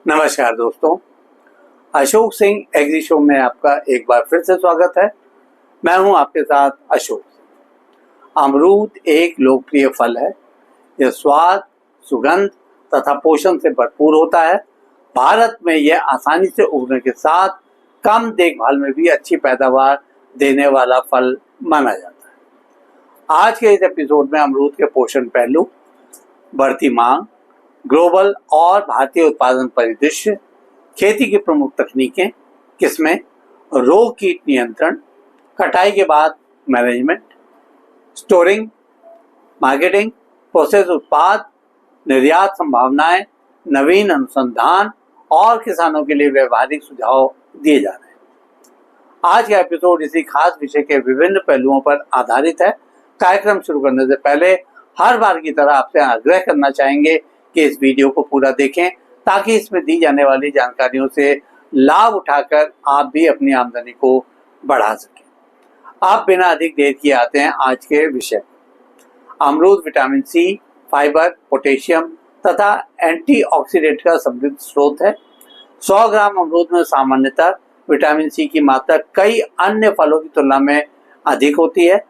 नमस्कार दोस्तों, Ashok Singh agree show में आपका एक बार फिर से स्वागत है। मैं हूं आपके साथ अशोक। अमरूद एक लोकप्रिय फल है। यह स्वाद, सुगंध तथा पोषण से भरपूर होता है। भारत में यह आसानी से उगने के साथ कम देखभाल में भी अच्छी पैदावार देने वाला फल माना जाता है। आज के इस एपिसोड में अमरूद के पोषण पहलू, बढ़ती मांग, ग्लोबल और भारतीय उत्पादन परिदृश्य, खेती की प्रमुख तकनीकें, किस्में, रोग कीट नियंत्रण, कटाई के बाद मैनेजमेंट, स्टोरिंग, मार्केटिंग, प्रोसेस उत्पाद, निर्यात संभावनाएं, नवीन अनुसंधान और किसानों के लिए व्यवहारिक सुझाव दिए जा रहे हैं। आज का एपिसोड इसी खास विषय के विभिन्न पहलुओं पर आधारित है। कार्यक्रम शुरू करने से पहले हर बार की तरह आपसे आग्रह करना चाहेंगे कि इस वीडियो को पूरा देखें ताकि इसमें दी जाने वाली जानकारियों से लाभ उठाकर आप भी अपनी आमदनी को बढ़ा सकें। आप बिना अधिक देर किए आते हैं आज के विषय। अमरूद विटामिन सी, फाइबर, पोटेशियम तथा एंटीऑक्सीडेंट का समृद्ध स्रोत है। 100 ग्राम अमरूद में सामान्यतः विटामिन सी की मात्रा कई अन्य फलों की तुलना में अधिक होती है,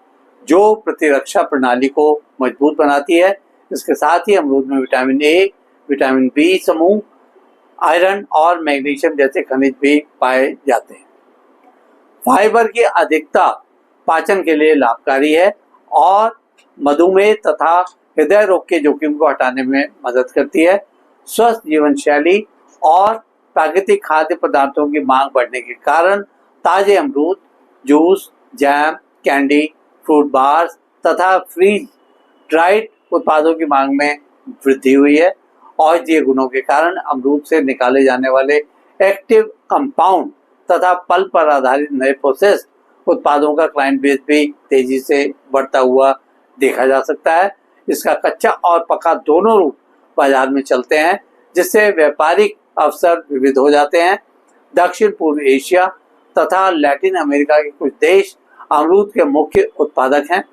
जो प्रतिरक्षा प्रणाली को मजबूत बनाती है। इसके साथ ही अमरूद में विटामिन ए, विटामिन बी समूह, आयरन और मैग्नीशियम जैसे खनिज भी पाए जाते हैं। फाइबर की अधिकता पाचन के लिए लाभकारी है और मधुमेह तथा हृदय रोग के जोखिम को हटाने में मदद करती है। स्वस्थ जीवन शैली और प्राकृतिक खाद्य पदार्थों की मांग बढ़ने के कारण ताजे अमरूद, juice, jam, candy, fruit bars तथा फ्रीज ड्राइड उत्पादों की मांग में वृद्धि हुई है। औषधीय गुणों के कारण अमरूद से निकाले जाने वाले एक्टिव कंपाउंड तथा पल्प पर आधारित नए प्रोसेस उत्पादों का क्लाइंट बेस भी तेजी से बढ़ता हुआ देखा जा सकता है। इसका कच्चा और पका दोनों रूप बाजार में चलते हैं, जिससे व्यापारिक अवसर विविध हो जाते हैं। दक्षिण पूर्व एशिया तथा लैटिन अमेरिका के कुछ देश अमरूद के मुख्य उत्पादक हैं।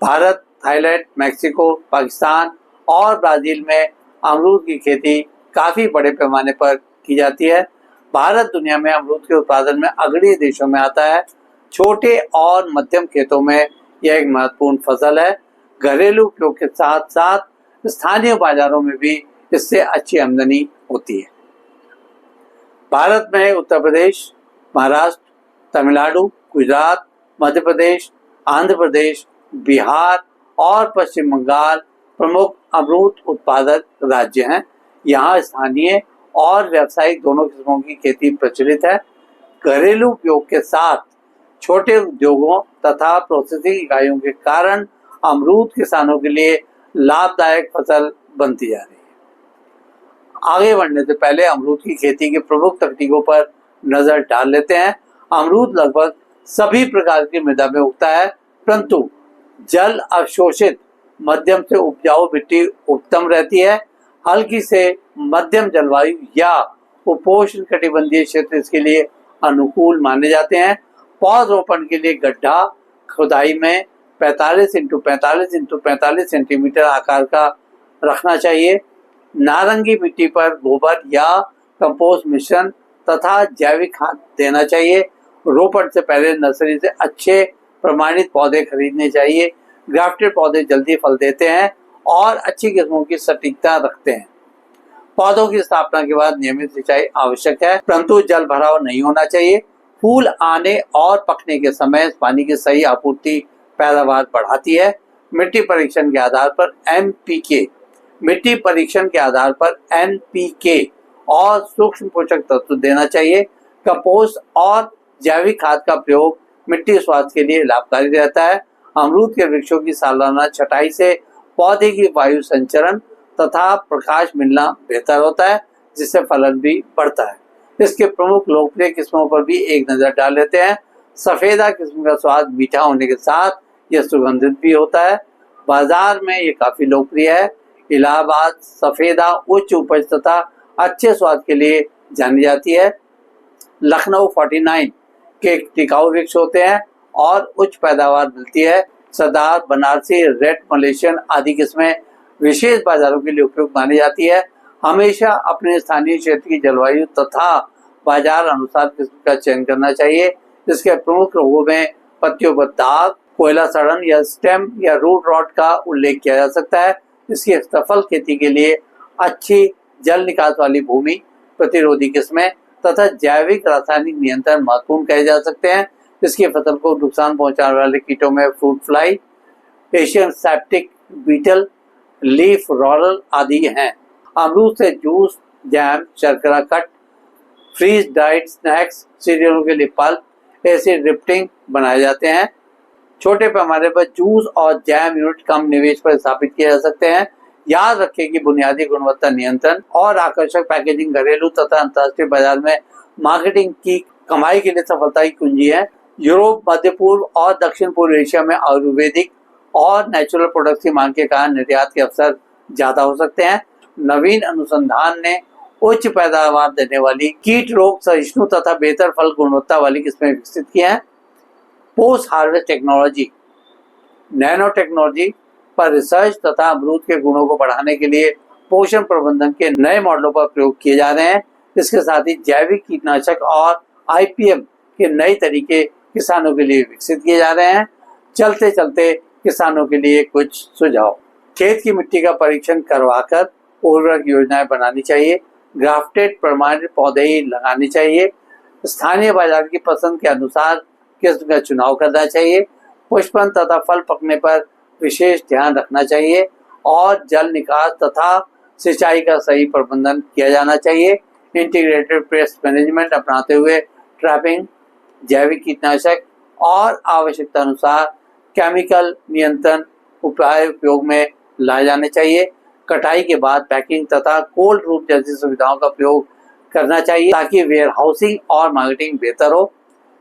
भारत, थाईलैंड, मैक्सिको, पाकिस्तान और ब्राजील में अमरूद की खेती काफ़ी बड़े पैमाने पर की जाती है। भारत दुनिया में अमरूद के उत्पादन में अग्रणी देशों में आता है। छोटे और मध्यम खेतों में यह एक महत्वपूर्ण फसल है। घरेलू उपयोग के साथ साथ स्थानीय बाजारों में भी इससे अच्छी आमदनी होती है। भारत में उत्तर प्रदेश, महाराष्ट्र, तमिलनाडु, गुजरात, मध्य प्रदेश, आंध्र प्रदेश, बिहार और पश्चिम बंगाल प्रमुख अमरूद उत्पादक राज्य हैं। यहाँ स्थानीय और व्यावसायिक दोनों किस्मों की खेती प्रचलित है। घरेलू उपयोग के साथ छोटे उद्योगों तथा प्रोसेसिंग इकाइयों के कारण अमरूद किसानों के लिए लाभदायक फसल बनती जा रही है। आगे बढ़ने से पहले अमरूद की खेती की प्रमुख तकनीकों पर नजर डाल लेते हैं। अमरूद लगभग सभी प्रकार की मृदा में उगता है, परंतु जल अवशोषित मध्यम से उपजाऊ मिट्टी उत्तम रहती है। हल्की से मध्यम जलवायु या उपोष्ण कटिबंधीय क्षेत्र इसके लिए अनुकूल माने जाते हैं। पौधरोपण के लिए गड्ढा खुदाई में 45 × 45 × 45 सेंटीमीटर आकार का रखना चाहिए। नारंगी मिट्टी पर गोबर या कंपोस्ट मिश्रण तथा जैविक खाद देना चाहिए। रोपण से पहले नर्सरी से अच्छे प्रमाणित पौधे खरीदने चाहिए। ग्राफ्टेड पौधे जल्दी फल देते हैं और अच्छी किस्मों की सटीकता रखते हैं। पौधों की स्थापना के बाद नियमित सिंचाई आवश्यक है, परंतु जल भराव नहीं होना चाहिए। फूल आने और पकने के समय पानी की सही आपूर्ति पैदावार बढ़ाती है। मिट्टी परीक्षण के आधार पर NPK और सूक्ष्म पोषक तत्व देना चाहिए। कंपोस्ट और जैविक खाद का प्रयोग मिट्टी स्वास्थ्य के लिए लाभकारी रहता है। अमरूद के वृक्षों की सालाना छटाई से पौधे की वायु संचरण तथा प्रकाश मिलना बेहतर होता है, जिससे फलन भी बढ़ता है। इसके प्रमुख लोकप्रिय किस्मों पर भी एक नजर डाल लेते हैं। सफेदा किस्म का स्वाद मीठा होने के साथ यह सुगंधित भी होता है। बाजार में ये काफी लोकप्रिय है। इलाहाबाद सफेदा उच्च उपज तथा अच्छे स्वाद के लिए जानी जाती है। लखनऊ 49 के टिकाऊ वृक्ष होते हैं और उच्च पैदावार मिलती है। सरदार, बनारसी, रेड मलेशियन आदि किस्में विशेष बाजारों के लिए उपयुक्त मानी जाती है। हमेशा अपने स्थानीय क्षेत्र की जलवायु तथा बाजार अनुसार किस्म का चयन करना चाहिए। इसके प्रमुख रोगों में पत्तियों पर दाग, कोयला सड़न या स्टेम या रूट रॉट का उल्लेख किया जा सकता है। इसकी सफल खेती के लिए अच्छी जल निकास वाली भूमि, प्रतिरोधी किस्में तथा जैविक रासायनिक नियंत्रण महत्वपूर्ण कहे जा सकते हैं। इसकी फसल को नुकसान पहुंचाने वाले कीटों में fruit fly, Asian septic beetle, leaf roller आदि हैं। अमरूद से जूस, जैम, शर्करा कट, फ्रीज ड्राइड स्नैक्स, सीरियलों के लिए पल्प, एसिड रिफ्टिंग बनाए जाते हैं। छोटे पैमाने पर जूस और जैम यूनिट कम निवेश पर स्थापित किए जा सकते हैं। याद रखें कि बुनियादी गुणवत्ता नियंत्रण और आकर्षक पैकेजिंग घरेलू तथा अंतर्राष्ट्रीय बाजार में मार्केटिंग की कमाई के लिए सफलता की कुंजी है। यूरोप, मध्य पूर्व और दक्षिण पूर्व एशिया में आयुर्वेदिक और नेचुरल प्रोडक्ट्स की मांग के कारण निर्यात के अवसर ज्यादा हो सकते हैं। नवीन अनुसंधान ने उच्च पैदावार देने वाली, कीट रोग सहिष्णु तथा बेहतर फल गुणवत्ता वाली किस्में विकसित की हैं। Post harvest technology, nano technology पर रिसर्च तथा अमरूद के गुणों को बढ़ाने के लिए पोषण प्रबंधन के नए मॉडलों पर प्रयोग किए जा रहे हैं। इसके साथ ही जैविक कीटनाशक और IPM के नए तरीके किसानों के लिए विकसित किए जा रहे हैं। चलते चलते किसानों के लिए कुछ सुझाव। खेत की मिट्टी का परीक्षण करवाकर उर्वरक योजनाएं बनानी चाहिए। ग्राफ्टेड प्रमाणित पौधे ही लगाने चाहिए। स्थानीय बाजार की पसंद के अनुसार किस्म का चुनाव करना चाहिए। पुष्पन तथा फल पकने पर विशेष ध्यान रखना चाहिए और जल निकास तथा सिंचाई का सही प्रबंधन किया जाना चाहिए। इंटीग्रेटेड पेस्ट मैनेजमेंट अपनाते हुए ट्रैपिंग, जैविक कीटनाशक और आवश्यकता अनुसार केमिकल नियंत्रण उपाय उपयोग में लाए जाने चाहिए। कटाई के बाद पैकिंग तथा कोल्ड रूम जैसी सुविधाओं का प्रयोग करना चाहिए ताकि वेयर हाउसिंग और मार्केटिंग बेहतर हो।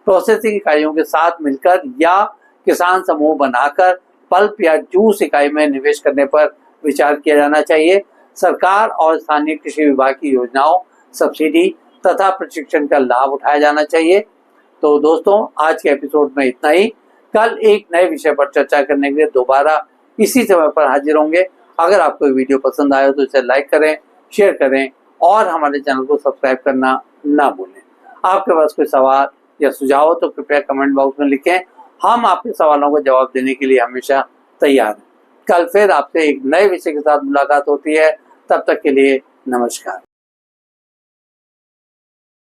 प्रोसेसिंग इकाइयों के साथ मिलकर या किसान समूह बनाकर पल्प या जूस इकाई में निवेश करने पर विचार किया जाना चाहिए। सरकार और स्थानीय कृषि विभाग की योजनाओं, सब्सिडी तथा प्रशिक्षण का लाभ उठाया जाना चाहिए। तो दोस्तों, आज के एपिसोड में इतना ही। कल एक नए विषय पर चर्चा करने के लिए दोबारा इसी समय पर हाजिर होंगे। अगर आपको वीडियो पसंद आया तो इसे लाइक करें, शेयर करें और हमारे चैनल को सब्सक्राइब करना ना भूलें। आपके पास कोई सवाल या सुझाव हो तो कृपया कमेंट बॉक्स में लिखें। हम आपके सवालों को जवाब देने के लिए हमेशा तैयार हैं। कल फिर आपसे एक नए विषय के साथ मुलाकात होती है। तब तक के लिए नमस्कार।